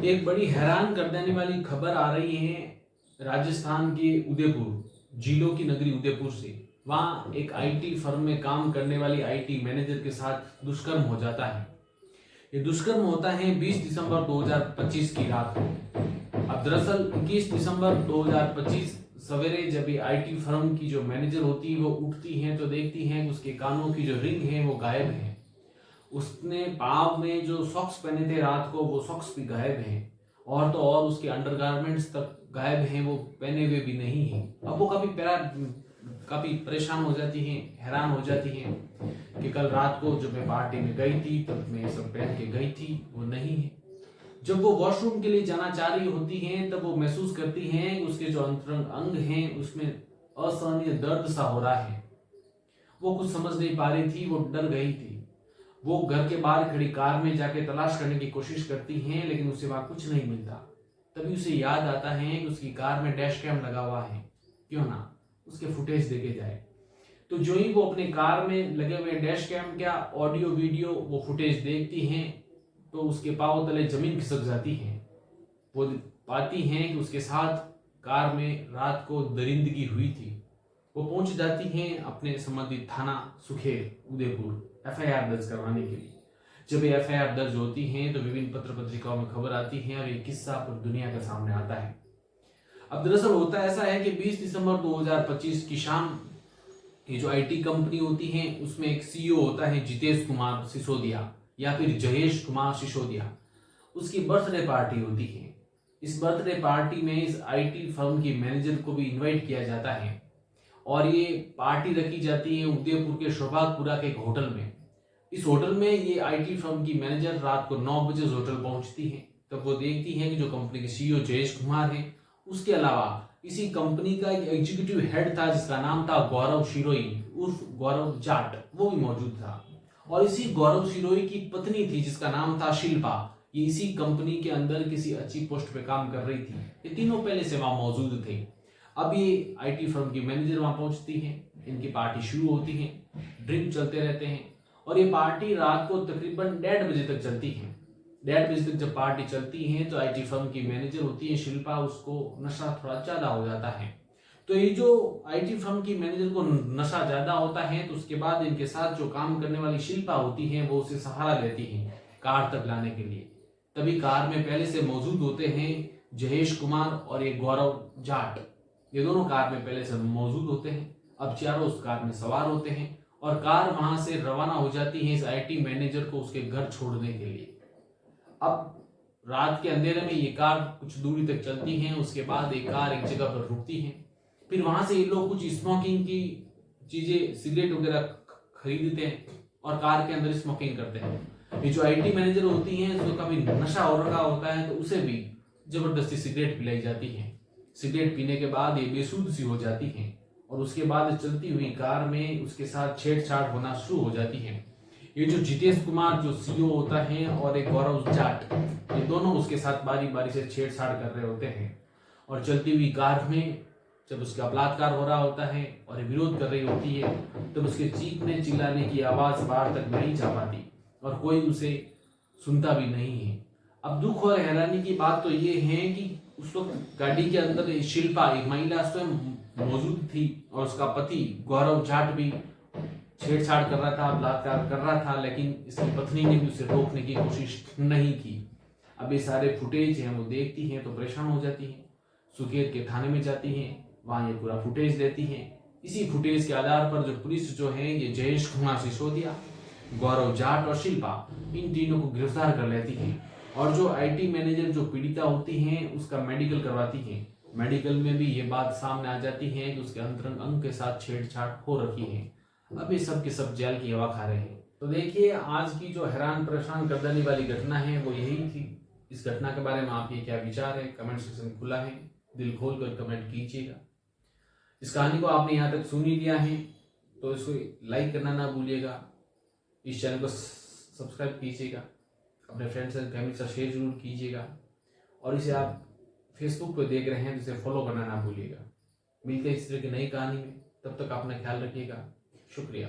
एक बड़ी हैरान कर देने वाली खबर आ रही है राजस्थान के उदयपुर, झीलों की नगरी उदयपुर से। वहां एक आईटी फर्म में काम करने वाली आईटी मैनेजर के साथ दुष्कर्म हो जाता है। ये दुष्कर्म होता है 20 दिसंबर 2025 की रात को। अब दरअसल 21 दिसंबर 2025 सवेरे जब ये आईटी फर्म की जो मैनेजर होती है वो उठती हैं तो देखती हैं कि उसके कानों की जो रिंग है वो गायब है। उसने पाँव में जो सॉक्स पहने थे रात को वो सॉक्स भी गायब हैं, और तो और उसके अंडरगारमेंट्स तक गायब हैं, वो पहने हुए भी नहीं हैं। अब वो काफ़ी परेशान हो जाती हैं, हैरान हो जाती हैं कि कल रात को जब मैं पार्टी में गई थी तब मैं सब पहन के गई थी, वो नहीं है। जब वो वॉशरूम के लिए जाना चाह रही होती हैं तब वो महसूस करती हैं उसके जो अंतरंग अंग हैं उसमें असहनीय दर्द सा हो रहा है। वो कुछ समझ नहीं पा रही थी, वो डर गई थी। वो घर के बाहर खड़ी कार में जाके तलाश करने की कोशिश करती हैं लेकिन उसे वहां कुछ नहीं मिलता। तभी उसे याद आता है कि उसकी कार में डैश कैम लगा हुआ है, क्यों ना उसके फुटेज देखे जाए। तो जो ही वो अपने कार में लगे हुए डैश कैम का ऑडियो वीडियो वो फुटेज देखती हैं तो उसके पांव तले जमीन खिसक जाती है। वो पाती हैं कि उसके साथ कार में रात को दरिंदगी हुई थी। वो पहुंच जाती हैं अपने संबंधित थाना सुखेर उदयपुर एफआईआर दर्ज करवाने के लिए। जब ये एफआईआर दर्ज होती है तो विभिन्न पत्र पत्रिकाओं में खबर आती है और ये किस्सा पूरी दुनिया के सामने आता है। अब दरअसल होता ऐसा है कि 20 दिसंबर 2025 की शाम ये जो आईटी कंपनी होती है उसमें एक सीईओ होता है जितेश कुमार सिसोदिया या फिर जयेश कुमार सिसोदिया। उसकी बर्थडे पार्टी होती है। इस बर्थडे पार्टी में इस आईटी फर्म की मैनेजर को भी इन्वाइट किया जाता है और ये पार्टी रखी जाती है उदयपुर के शोभागपुरा के एक होटल में। इस होटल में ये आईटी फर्म की मैनेजर रात को 9 बजे उस होटल पहुंचती है। तब वो देखती है कि जो कंपनी के सीईओ जयेश कुमार है, उसके अलावा इसी कंपनी का एक एग्जीक्यूटिव हेड था जिसका नाम था गौरव शिरोई उर्फ गौरव जाट, वो भी मौजूद था। और इसी गौरव शिरोई की पत्नी थी जिसका नाम था शिल्पा। ये इसी कंपनी के अंदर किसी अच्छी पोस्ट पे काम कर रही थी। ये तीनों पहले से वहां मौजूद थे। अब ये आईटी फर्म की मैनेजर वहां पहुंचती है, इनकी पार्टी शुरू होती है, ड्रिंक चलते रहते हैं और ये पार्टी रात को तकरीबन 1:30 बजे तक चलती है। 1:30 बजे तक जब पार्टी चलती है तो आईटी फर्म की मैनेजर होती है शिल्पा, उसको नशा थोड़ा ज्यादा हो जाता है। तो ये जो आईटी फर्म की मैनेजर को नशा ज्यादा होता है तो उसके बाद इनके साथ जो काम करने वाली शिल्पा होती है वो उसे सहारा देती है कार तक लाने के लिए। तभी कार में पहले से मौजूद होते हैं जयेश कुमार और ये गौरव जाट। ये दोनों कार में पहले से मौजूद होते हैं। अब चारों उस कार में सवार होते हैं और कार वहां से रवाना हो जाती है इस आईटी मैनेजर को उसके घर छोड़ने के लिए। अब रात के अंधेरे में ये कार कुछ दूरी तक चलती है, उसके बाद एक कार एक जगह पर रुकती है। फिर वहां से ये लोग कुछ स्मोकिंग की चीजें, सिगरेट वगैरह खरीदते हैं और कार के अंदर स्मोकिंग करते हैं। ये जो आईटी मैनेजर होती है उसको कभी नशा हो रखा होता है तो उसे भी जबरदस्ती सिगरेट पिलाई जाती है। सिगरेट पीने के बाद ये बेसुध सी हो जाती है और उसके बाद चलती हुई कार में उसके साथ छेड़छाड़ होना शुरू हो जाती है। ये जो जितेश कुमार जो सीईओ होता है और एक गौरव जाट, ये दोनों उसके साथ बारी बारी से छेड़छाड़ कर रहे होते हैं और चलती हुई कार में जब उसका बलात्कार हो रहा होता है और विरोध कर रही होती है तब उसके चीखने चिल्लाने की आवाज बाहर तक नहीं जा पाती और कोई उसे सुनता भी नहीं है। अब दुख और हैरानी की बात तो ये है कि उस वक्त गाड़ी के अंदर शिल्पा एक महिला स्वयं मौजूद थी और उसका पति गौरव जाट भी छेड़छाड़ कर रहा था, बलात्कार कर रहा था, लेकिन इसकी पत्नी ने भी उसे रोकने की कोशिश नहीं की। अब ये सारे फुटेज हैं वो देखती हैं तो परेशान हो जाती हैं। सुकेर के थाने में जाती हैं, वहां ये पूरा फुटेज देती हैं। इसी फुटेज के आधार पर जो पुलिस जो है ये जयेश कुमार सिसोदिया, गौरव जाट और शिल्पा, इन तीनों को गिरफ्तार कर लेती है और जो आईटी मैनेजर जो पीड़िता होती हैं उसका मेडिकल करवाती है। मेडिकल में भी ये बात सामने आ जाती है कि उसके अंतरंग अंग के साथ छेड़छाड़ हो रखी है। अब ये सब के सब जेल की हवा खा रहे हैं। तो देखिए आज की जो हैरान परेशान कर देने वाली घटना है वो यही थी। इस घटना के बारे में आपके क्या विचार है, कमेंट सेक्शन खुला है, दिल खोल कर कमेंट कीजिएगा। इस कहानी को आपने यहाँ तक सुन ही लिया है तो इसको लाइक करना ना भूलिएगा, इस चैनल को सब्सक्राइब कीजिएगा, अपने फ्रेंड्स एंड फैमिली से शेयर जरूर कीजिएगा और इसे आप फेसबुक पर देख रहे हैं तो इसे फॉलो करना ना भूलिएगा। मिलते हैं इस तरह की नई कहानी में, तब तक अपना ख्याल रखिएगा। शुक्रिया।